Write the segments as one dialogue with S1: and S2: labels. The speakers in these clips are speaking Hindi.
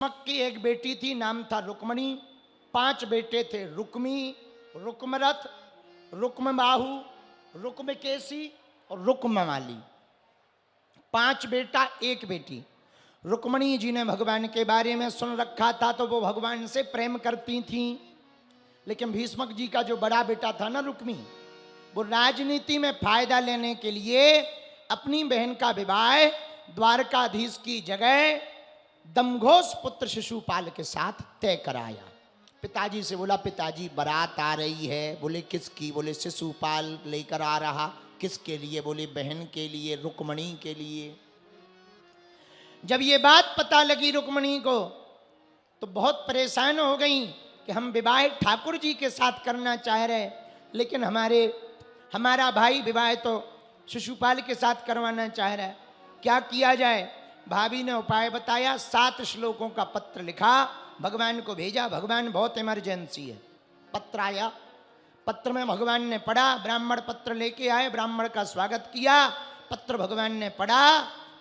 S1: की एक बेटी थी, नाम था रुक्मणी। 5 बेटे थे, रुक्मी, रुक्मरथ, रुक्मबाहु, रुक्मकेशी और रुक्ममाली। 5 बेटा 1 बेटी। रुक्मणी जी ने भगवान के बारे में सुन रखा था तो वो भगवान से प्रेम करती थीं। लेकिन भीष्मक जी का जो बड़ा बेटा था ना रुक्मी, वो राजनीति में फायदा लेने के लिए अपनी बहन का विवाह द्वारकाधीश की जगह दमघोष पुत्र शिशुपाल के साथ तय कराया। पिताजी से बोला, पिताजी बारात आ रही है। बोले किसकी? बोले शिशुपाल लेकर आ रहा। किसके लिए? बोले बहन के लिए, रुक्मणी के लिए। जब ये बात पता लगी रुक्मणी को तो बहुत परेशान हो गई कि हम विवाह ठाकुर जी के साथ करना चाह रहे, लेकिन हमारा भाई विवाह तो शिशुपाल के साथ करवाना चाह रहा है, क्या किया जाए? भाभी ने उपाय बताया। 7 श्लोकों का पत्र लिखा, भगवान को भेजा। भगवान बहुत इमरजेंसी है। पत्र आया, पत्र में भगवान ने पढ़ा, ब्राह्मण पत्र लेके आए, ब्राह्मण का स्वागत किया। पत्र भगवान ने पढ़ा,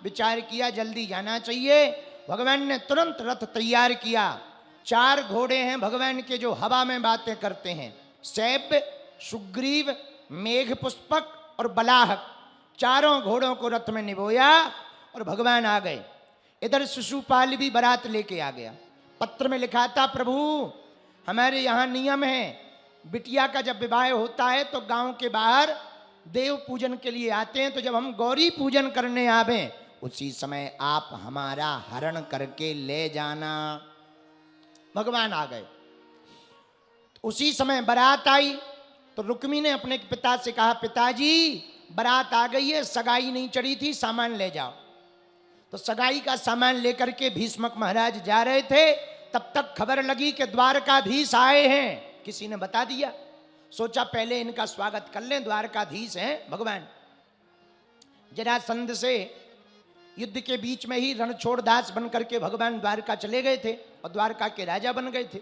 S1: विचार किया जल्दी जाना चाहिए। भगवान ने तुरंत रथ तैयार किया। 4 घोड़े हैं भगवान के जो हवा में बातें करते हैं, सैब्य, सुग्रीव, मेघ पुष्पक और बलाहक। 4 घोड़ों को रथ में निभोया और भगवान आ गए। इधर शिशुपाल भी बारात लेके आ गया। पत्र में लिखा था, प्रभु हमारे यहाँ नियम है, बिटिया का जब विवाह होता है तो गांव के बाहर देव पूजन के लिए आते हैं, तो जब हम गौरी पूजन करने आवे उसी समय आप हमारा हरण करके ले जाना। भगवान आ गए। उसी समय बारात आई तो रुक्मी ने अपने पिता से कहा, पिताजी बारात आ गई है, सगाई नहीं चढ़ी थी, सामान ले जाओ। तो सगाई का सामान लेकर के भीष्मक महाराज जा रहे थे, तब तक खबर लगी कि द्वारकाधीश आए हैं। किसी ने बता दिया। सोचा पहले इनका स्वागत कर लें, द्वारकाधीश हैं भगवान। जरासंध से युद्ध के बीच में ही रणछोड़ दास बन करके भगवान द्वारका चले गए थे और द्वारका के राजा बन गए थे,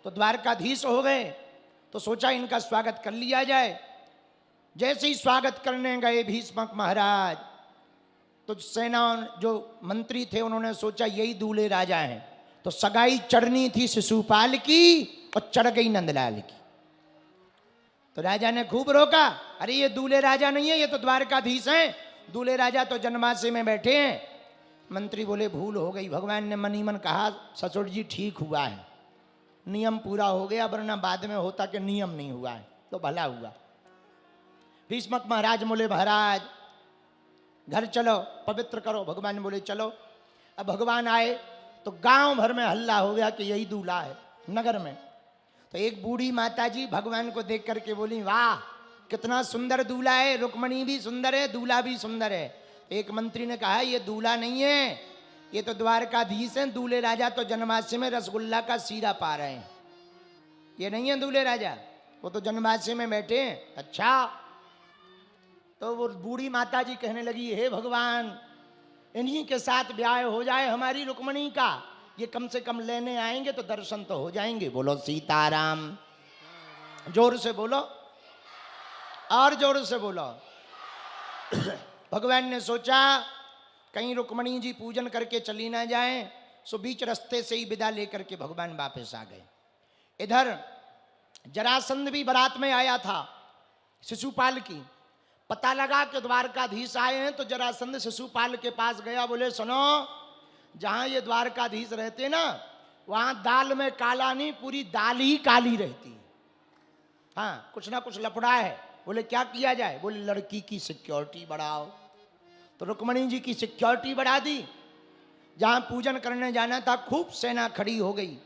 S1: तो द्वारकाधीश हो गए। तो सोचा इनका स्वागत कर लिया जाए। जैसे ही स्वागत करने गए भीष्मक महाराज, तो सेना जो मंत्री थे उन्होंने सोचा यही दूल्हे राजा हैं, तो सगाई चढ़नी थी शिशुपाल की और चढ़ गई नंदलाल की। तो राजा ने खूब रोका, अरे ये दूल्हे राजा नहीं है, ये तो द्वारकाधीश हैं, दूल्हे राजा तो जनमासे में बैठे हैं। मंत्री बोले भूल हो गई। भगवान ने मन ही मन कहा, ससुर जी ठीक हुआ है, नियम पूरा हो गया, वरना बाद में होता कि नियम नहीं हुआ है, तो भला हुआ। भीष्मक महाराज बोले महाराज घर चलो, पवित्र करो। भगवान बोले चलो। अब भगवान आए तो गांव भर में हल्ला हो गया कि यही दूल्हा है नगर में। तो एक बूढ़ी माता जी भगवान को देख करके बोली, वाह कितना सुंदर दूल्हा है, रुक्मणी भी सुंदर है, दूल्हा भी सुंदर है। तो एक मंत्री ने कहा, ये दूल्हा नहीं है, ये तो द्वारकाधीश हैं, दूल्हे राजा तो जनमासे में रसगुल्ला का सीरा पा रहे हैं, ये नहीं है दूल्हे राजा, वो तो जनमासे में बैठे हैं। अच्छा। तो वो बूढ़ी माता जी कहने लगी, हे भगवान इन्हीं के साथ ब्याह हो जाए हमारी रुक्मणी का, ये कम से कम लेने आएंगे तो दर्शन तो हो जाएंगे। बोलो सीताराम, जोर से बोलो और जोर से बोलो। भगवान ने सोचा कहीं रुक्मणी जी पूजन करके चली ना जाए, सो बीच रास्ते से ही विदा लेकर के भगवान वापस आ गए। इधर जरासंध भी बारात में आया था शिशुपाल की। पता लगा कि द्वारकाधीश आए हैं तो जरासंध शिशुपाल के पास गया। बोले सुनो, जहां ये द्वारकाधीश रहते ना, वहां दाल में काला नहीं, पूरी दाल ही काली रहती है। हाँ, कुछ ना कुछ लफड़ा है। बोले क्या किया जाए? बोले लड़की की सिक्योरिटी बढ़ाओ। तो रुक्मणी जी की सिक्योरिटी बढ़ा दी। जहां पूजन करने जाना था खूब सेना खड़ी हो गई।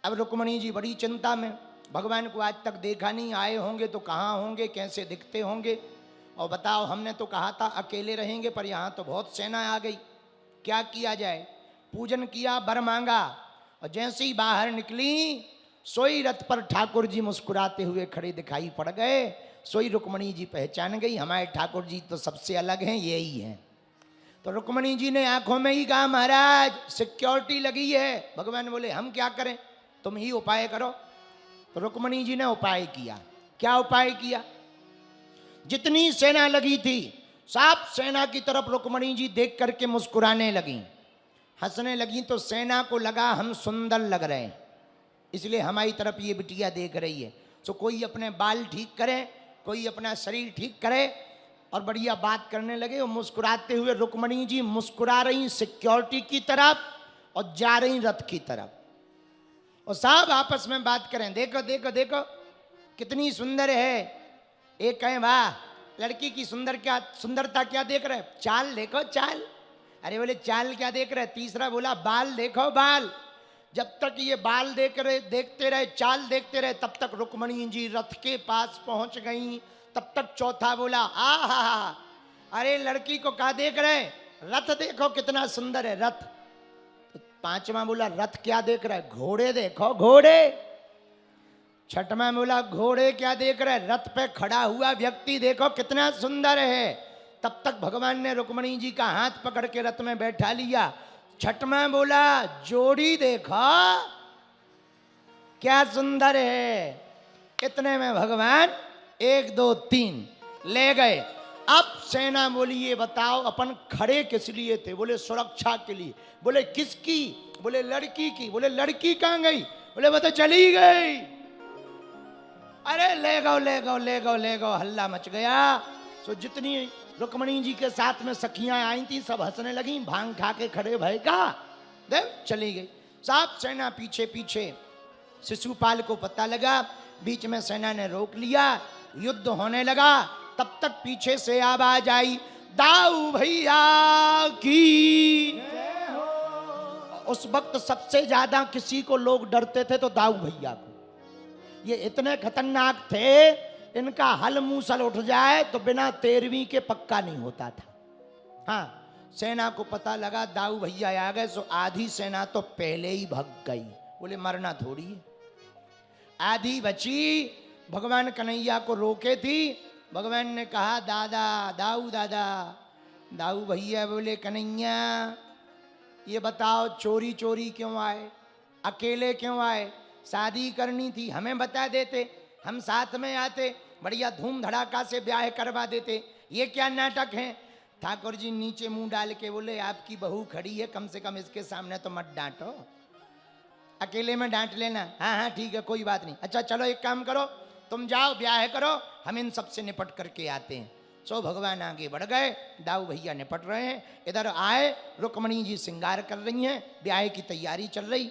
S1: अब रुक्मणी जी बड़ी चिंता में, भगवान को आज तक देखा नहीं, आए होंगे तो कहाँ होंगे, कैसे दिखते होंगे, और बताओ हमने तो कहा था अकेले रहेंगे, पर यहाँ तो बहुत सेना आ गई, क्या किया जाए? पूजन किया, वर मांगा, और जैसे ही बाहर निकली सोई रथ पर ठाकुर जी मुस्कुराते हुए खड़े दिखाई पड़ गए। सोई रुक्मणी जी पहचान गई, हमारे ठाकुर जी तो सबसे अलग हैं, यही हैं। तो रुक्मणी जी ने आंखों में ही कहा, महाराज सिक्योरिटी लगी है। भगवान बोले हम क्या करें, तुम ही उपाय करो। तो रुक्मणी जी ने उपाय किया। क्या उपाय किया? जितनी सेना लगी थी सब सेना की तरफ रुक्मणी जी देख करके मुस्कुराने लगी। हंसने लगी तो सेना को लगा हम सुंदर लग रहे हैं, इसलिए हमारी तरफ ये बिटिया देख रही है। तो कोई अपने बाल ठीक करे, कोई अपना शरीर ठीक करे और बढ़िया बात करने लगे। और मुस्कुराते हुए रुक्मणी जी मुस्कुरा रही सिक्योरिटी की तरफ और जा रही रथ की तरफ, और सब आपस में बात करें, देखो देखो देखो कितनी सुंदर है। एक कहें वाह लड़की की सुंदरता क्या देख रहे, चाल देखो चाल। अरे बोले चाल क्या देख रहे। तीसरा बोला बाल देखो बाल। जब तक ये बाल देखते रहे चाल देखते रहे, तब तक रुक्मणी जी रथ के पास पहुंच गई। तब तक चौथा बोला आहा, अरे लड़की को क्या देख रहे, रथ देखो कितना सुंदर है रथ। तो पांचवा बोला रथ क्या देख रहा है, घोड़े देखो घोड़े। छठवां बोला घोड़े क्या देख रहे, रथ पे खड़ा हुआ व्यक्ति देखो कितना सुंदर है। तब तक भगवान ने रुक्मणी जी का हाथ पकड़ के रथ में बैठा लिया। छठवां बोला जोड़ी देखो क्या सुंदर है। इतने में भगवान 1 2 3 ले गए। अब सेना बोली ये बताओ अपन खड़े किस लिए थे। बोले सुरक्षा के लिए। बोले किसकी, बोले लड़की की। बोले लड़की कहां गई, बोले वो तो चली गई। अरे ले गो ले गो ले गो ले गो, हल्ला मच गया। तो जितनी रुक्मणी जी के साथ में सखियां आई थी सब हंसने लगी, भांग खा के खड़े भय का देव चली गई। सब सेना पीछे पीछे। शिशुपाल को पता लगा, बीच में सेना ने रोक लिया, युद्ध होने लगा। तब तक पीछे से आवाज आई दाऊ भैया की। उस वक्त सबसे ज्यादा किसी को लोग डरते थे तो दाऊ भैया को। ये इतने खतरनाक थे, इनका हल मूसल उठ जाए तो बिना 13वीं के पक्का नहीं होता था। हाँ, सेना को पता लगा दाऊ भैया आ गए, सो आधी सेना तो पहले ही भाग गई। बोले मरना थोड़ी है, आधी बची। भगवान कन्हैया को रोके थी। भगवान ने कहा दादा दाऊ दादा। दाऊ भैया बोले कन्हैया ये बताओ चोरी चोरी क्यों आए, अकेले क्यों आए, शादी करनी थी हमें बता देते, हम साथ में आते, बढ़िया धूम धड़ाका से ब्याह करवा देते, ये क्या नाटक है। ठाकुर जी नीचे मुंह डाल के बोले आपकी बहू खड़ी है, कम से कम इसके सामने तो मत डांटो, अकेले में डांट लेना। हाँ हाँ ठीक है कोई बात नहीं। अच्छा चलो एक काम करो, तुम जाओ ब्याह करो, हम इन सबसे निपट करके आते हैं। सो भगवान आगे बढ़ गए, दाऊ भैया निपट रहे हैं। इधर आए रुक्मणी जी श्रृंगार कर रही हैं, ब्याह की तैयारी चल रही।